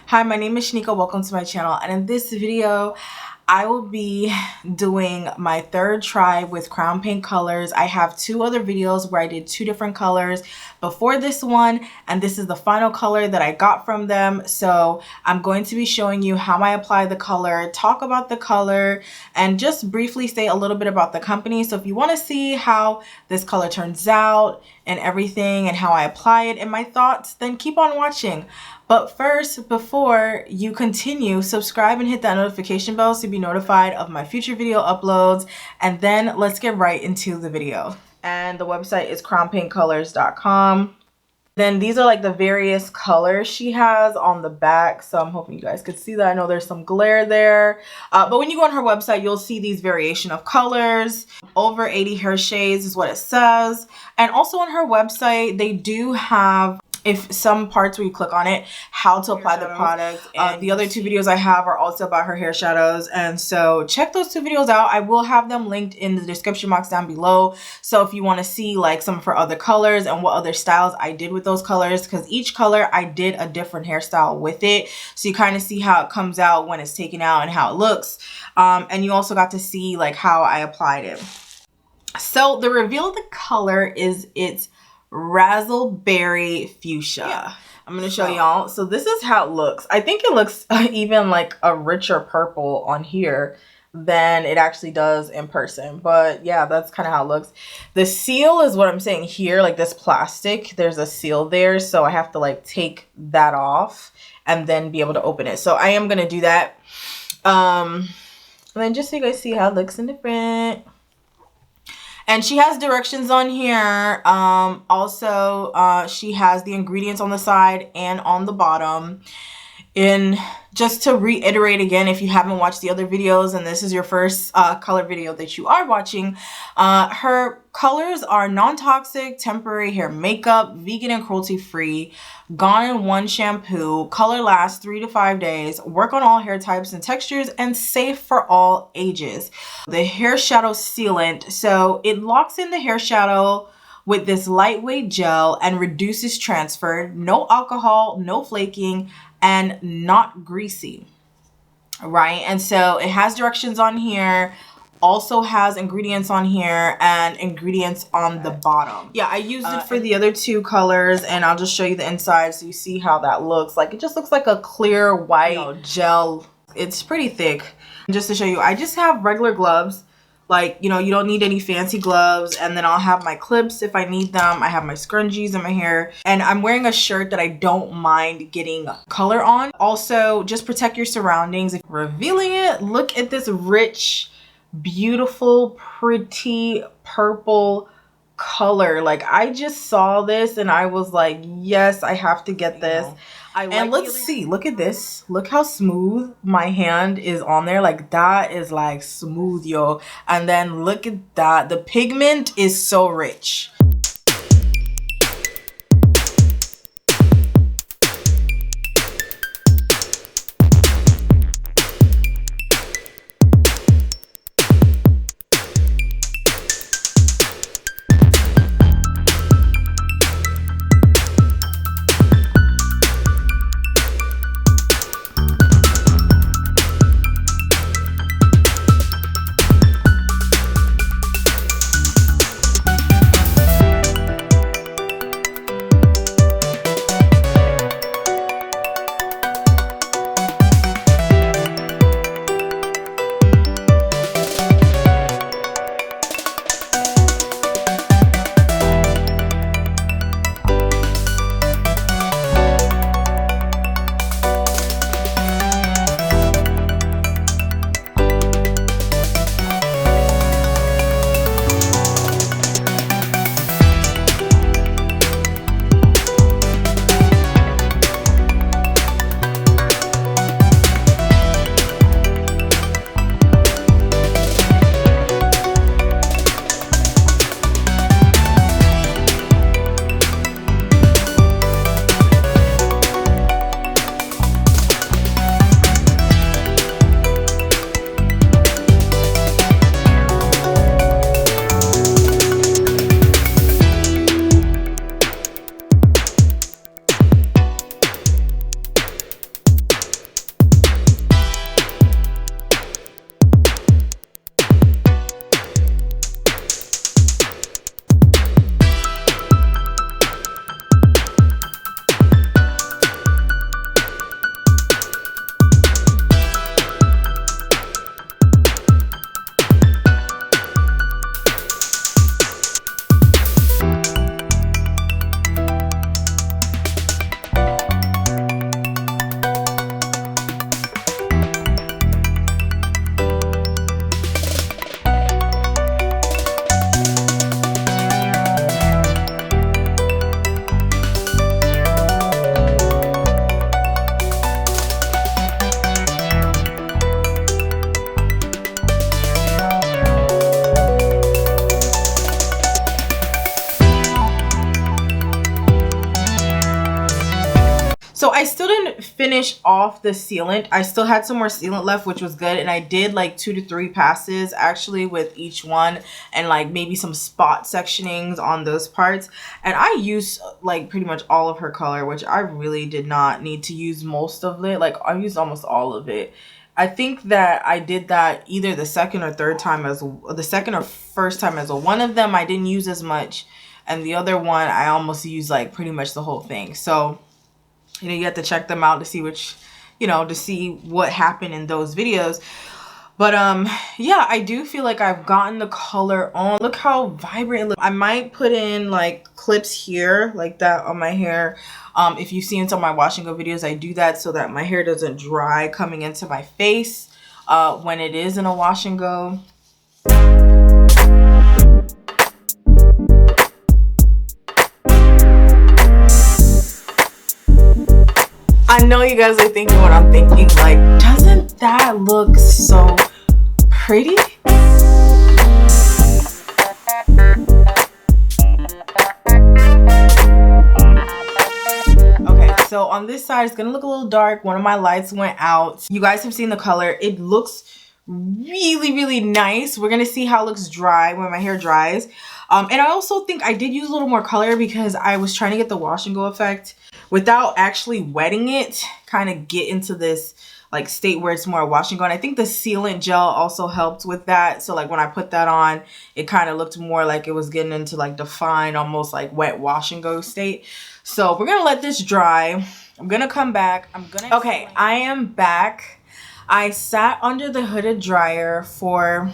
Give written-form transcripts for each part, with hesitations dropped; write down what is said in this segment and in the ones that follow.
Hi, my name is Shanika. Welcome to my channel, and in this video I will be doing my third try with crown paint colors. I have two other videos where I did two different colors before this one, and this is the final color that I got from them. So I'm going to be showing you how I apply the color, talk about the color, and just briefly say a little bit about the company. So if you want to see how this color turns out and everything and how I apply it and my thoughts, then keep on watching. But first, before you continue, subscribe and hit that notification bell to be notified of my future video uploads. And then let's get right into the video. And the website is crownpaintcolors.com. Then these are like the various colors she has on the back. So I'm hoping you guys could see that. I know there's some glare there. But when you go on her website, you'll see these variation of colors. Over 80 hair shades is what it says. And also on her website, they do have, if some parts where you click on it, how to apply the product. The other two videos I have are also about her hair shadows, and so check those two videos out. I will have them linked in the description box down below, so if you want to see like some of her other colors and what other styles I did with those colors, because each color I did a different hairstyle with it, so you kind of see how it comes out when it's taken out and how it looks, and you also got to see like how I applied it. So the reveal of the color is it's Razzleberry fuchsia. Yeah. I'm gonna show y'all. So this is how it looks. I think it looks even like a richer purple on here than it actually does in person, but yeah, that's kind of how it looks. The seal is what I'm saying here, like this plastic, there's a seal there, so I have to like take that off and then be able to open it. So I am gonna do that, and then just so you guys see how it looks in the front. And she has directions on here. Also, she has the ingredients on the side and on the bottom. And just to reiterate again, if you haven't watched the other videos and this is your first color video that you are watching, her colors are non-toxic, temporary hair makeup, vegan and cruelty-free, gone in one shampoo, color lasts 3 to 5 days, work on all hair types and textures, and safe for all ages. The hair shadow sealant, so it locks in the hair shadow with this lightweight gel and reduces transfer, no alcohol, no flaking, and not greasy, right? And so it has directions on here, also has ingredients on here and ingredients on the bottom. Yeah, I used it for the other two colors, and I'll just show you the inside so you see how that looks. Like, it just looks like a clear white gel. It's pretty thick. Just to show you, I just have regular gloves. Like, you know, you don't need any fancy gloves. And then I'll have my clips if I need them. I have my scrunchies in my hair. And I'm wearing a shirt that I don't mind getting color on. Also, just protect your surroundings. If revealing it, look at this rich, beautiful, pretty purple color. Like, I just saw this and I was like, yes, I have to get this. And let's see, look at this. Look how smooth my hand is on there. Like, that is like smooth, yo. And then look at that. The pigment is so rich. I still didn't finish off the sealant. I still had some more sealant left, which was good. And I did like 2 to 3 passes actually with each one, and like maybe some spot sectionings on those parts. And I used like pretty much all of her color, which I really did not need to use most of it. Like I used almost all of it. I think that I did that either the second or first time as well. One of them I didn't use as much, and the other one I almost used like pretty much the whole thing. So, you know, you have to check them out to see which, you know, to see what happened in those videos. But yeah, I do feel like I've gotten the color on. Look how vibrant it looks. I might put in like clips here like that on my hair. If you've seen some of my wash and go videos, I do that so that my hair doesn't dry coming into my face when it is in a wash and go. I know you guys are thinking what I'm thinking, like, doesn't that look so pretty? Okay, so on this side, it's gonna look a little dark. One of my lights went out. You guys have seen the color. It looks really, really nice. We're gonna see how it looks dry when my hair dries. And I also think I did use a little more color because I was trying to get the wash and go effect without actually wetting it, kind of get into this like state where it's more wash and go. And I think the sealant gel also helped with that. So like when I put that on, it kind of looked more like it was getting into like defined, almost like wet wash and go state. So we're gonna let this dry. I'm gonna come back. Okay, I am back. I sat under the hooded dryer for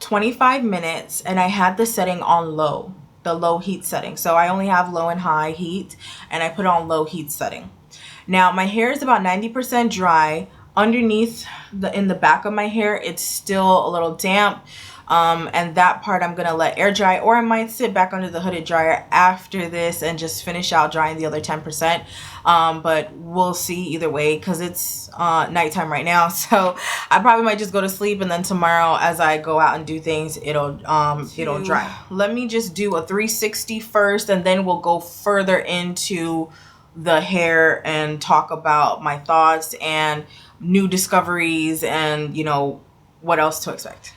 25 minutes and I had the setting on low. The low heat setting. So I only have low and high heat, and I put on low heat setting. Now my hair is about 90% dry. Underneath in the back of my hair, it's still a little damp. And that part I'm gonna let air dry, or I might sit back under the hooded dryer after this and just finish out drying the other 10%. But we'll see either way because it's nighttime right now. So I probably might just go to sleep, and then tomorrow as I go out and do things, it'll dry. Let me just do a 360 first, and then we'll go further into the hair and talk about my thoughts and new discoveries and, you know, what else to expect.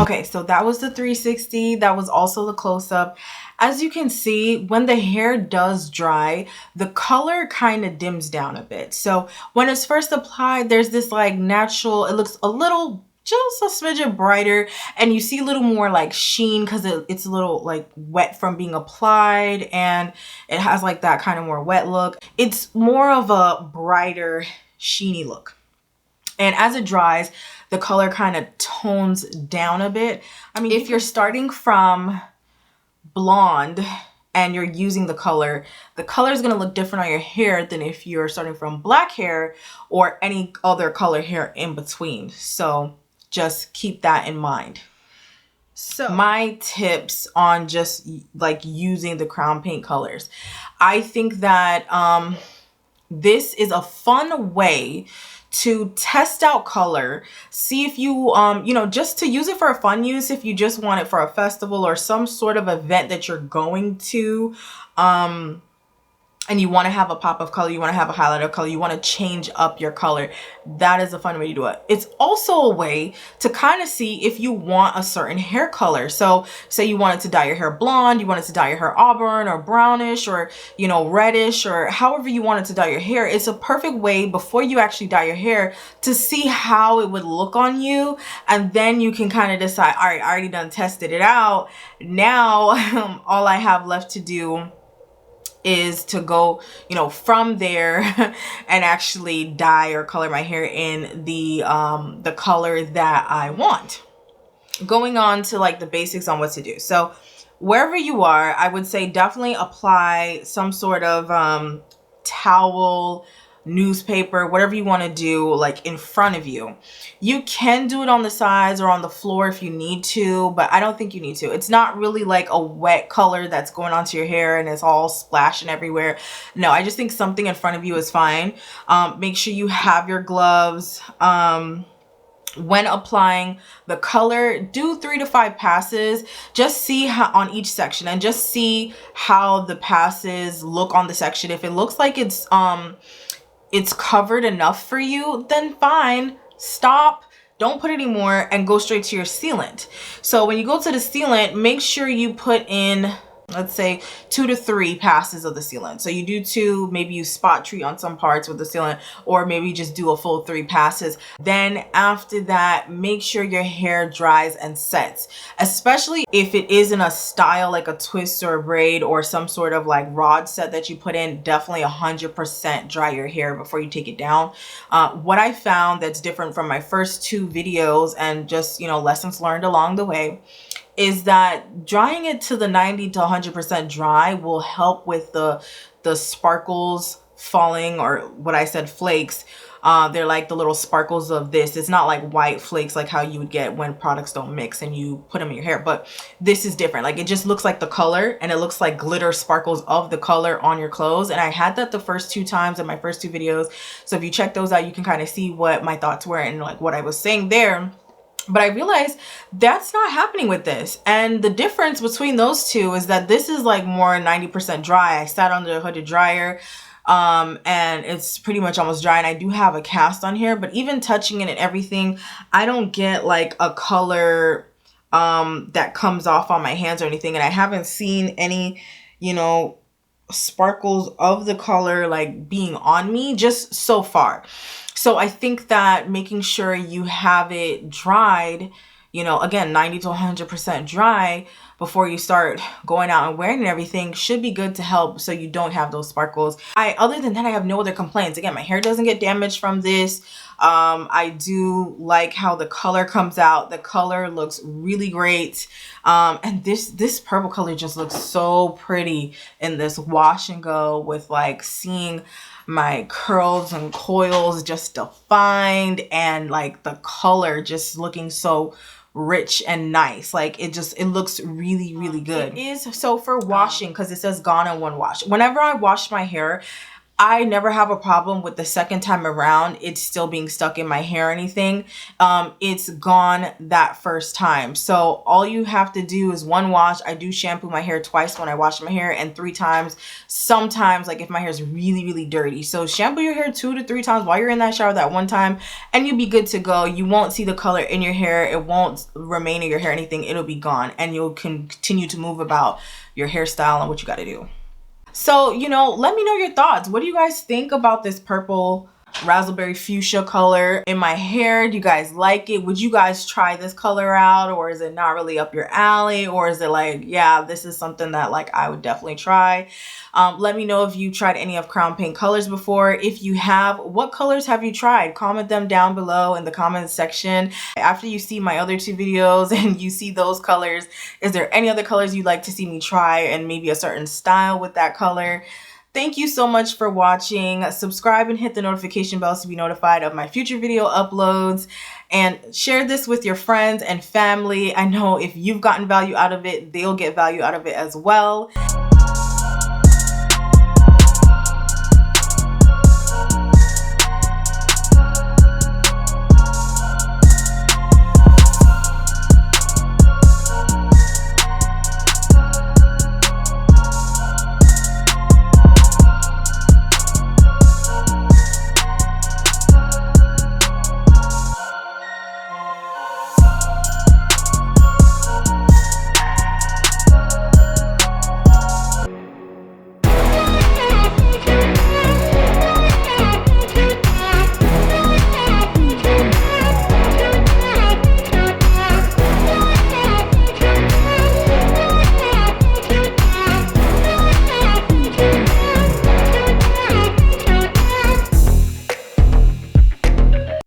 Okay, so that was the 360. That was also the close-up. As you can see, when the hair does dry, the color kind of dims down a bit. So when it's first applied, there's this like natural, it looks a little, just a smidgen brighter, and you see a little more like sheen because it's a little like wet from being applied, and it has like that kind of more wet look. It's more of a brighter, sheeny look. And as it dries, the color kind of tones down a bit. I mean, if you're starting from blonde and you're using the color is going to look different on your hair than if you're starting from black hair or any other color hair in between. So just keep that in mind. So my tips on just like using the crown paint colors. I think that this is a fun way to test out color, see if you, you know, just to use it for a fun use, if you just want it for a festival or some sort of event that you're going to, and you want to have a pop of color, you want to have a highlight of color, you want to change up your color, that is a fun way to do it. It's also a way to kind of see if you want a certain hair color. So say you wanted to dye your hair blonde, you wanted to dye your hair auburn or brownish or, you know, reddish, or however you wanted to dye your hair. It's a perfect way before you actually dye your hair to see how it would look on you. And then you can kind of decide, all right, I already done tested it out. Now all I have left to do is to go, you know, from there and actually dye or color my hair in the color that I want. Going on to like the basics on what to do. So wherever you are, I would say definitely apply some sort of towel, newspaper, whatever you want to do, like in front of you. You can do it on the sides or on the floor if you need to, but I don't think you need to. It's not really like a wet color that's going onto your hair and it's all splashing everywhere. No, I just think something in front of you is fine. Make sure you have your gloves. When applying the color, do 3 to 5 passes. Just see how on each section, and just see how the passes look on the section. If it looks like it's covered enough for you, then fine, stop, don't put any more, and go straight to your sealant. So when you go to the sealant, make sure you put in, let's say 2 to 3 passes of the sealant. So you do 2, maybe you spot treat on some parts with the sealant, or maybe just do a full 3 passes. Then after that, make sure your hair dries and sets, especially if it is in a style like a twist or a braid or some sort of like rod set that you put in. Definitely 100% dry your hair before you take it down. What I found that's different from my first 2 videos, and just, you know, lessons learned along the way, is that drying it to the 90 to 100% dry will help with the sparkles falling, or what I said, flakes. They're like the little sparkles of this. It's not like white flakes like how you would get when products don't mix and you put them in your hair, but this is different. Like, it just looks like the color, and it looks like glitter sparkles of the color on your clothes. And I had that the first 2 times in my first 2 videos. So if you check those out, you can kind of see what my thoughts were and like what I was saying there. But I realized that's not happening with this. And the difference between those 2 is that this is like more 90% dry. I sat under a hooded dryer, and it's pretty much almost dry. And I do have a cast on here, but even touching it and everything, I don't get like a color that comes off on my hands or anything. And I haven't seen any, you know, sparkles of the color like being on me just so far. So I think that making sure you have it dried, you know, again, 90 to 100% dry before you start going out and wearing and everything should be good to help so you don't have those sparkles. Other than that, I have no other complaints. Again, my hair doesn't get damaged from this. I do like how the color comes out. The color looks really great. And this purple color just looks so pretty in this wash and go, with like seeing my curls and coils just defined, and like the color just looking so rich and nice. Like, it looks really, really good. It is so for washing, because it says gone in 1 wash. Whenever I wash my hair, I never have a problem with the second time around it's still being stuck in my hair or anything. It's gone that first time. So all you have to do is 1 wash. I do shampoo my hair twice when I wash my hair, and 3 times sometimes, like if my hair is really, really dirty. So shampoo your hair 2 to 3 times while you're in that shower that 1 time, and you'll be good to go. You won't see the color in your hair. It won't remain in your hair or anything. It'll be gone, and you'll continue to move about your hairstyle and what you got to do. So, you know, let me know your thoughts. What do you guys think about this purple raspberry fuchsia color in my hair? Do you guys like it? Would you guys try this color out, or is it not really up your alley? Or is it like, yeah, this is something that like I would definitely try? Let me know if you tried any of Crown Paint colors before. If you have, what colors have you tried? Comment them down below in the comments section. After you see my other 2 videos and you see those colors, is there any other colors you'd like to see me try, and maybe a certain style with that color? Thank you so much for watching. Subscribe and hit the notification bell to be notified of my future video uploads, and share this with your friends and family. I know if you've gotten value out of it, they'll get value out of it as well.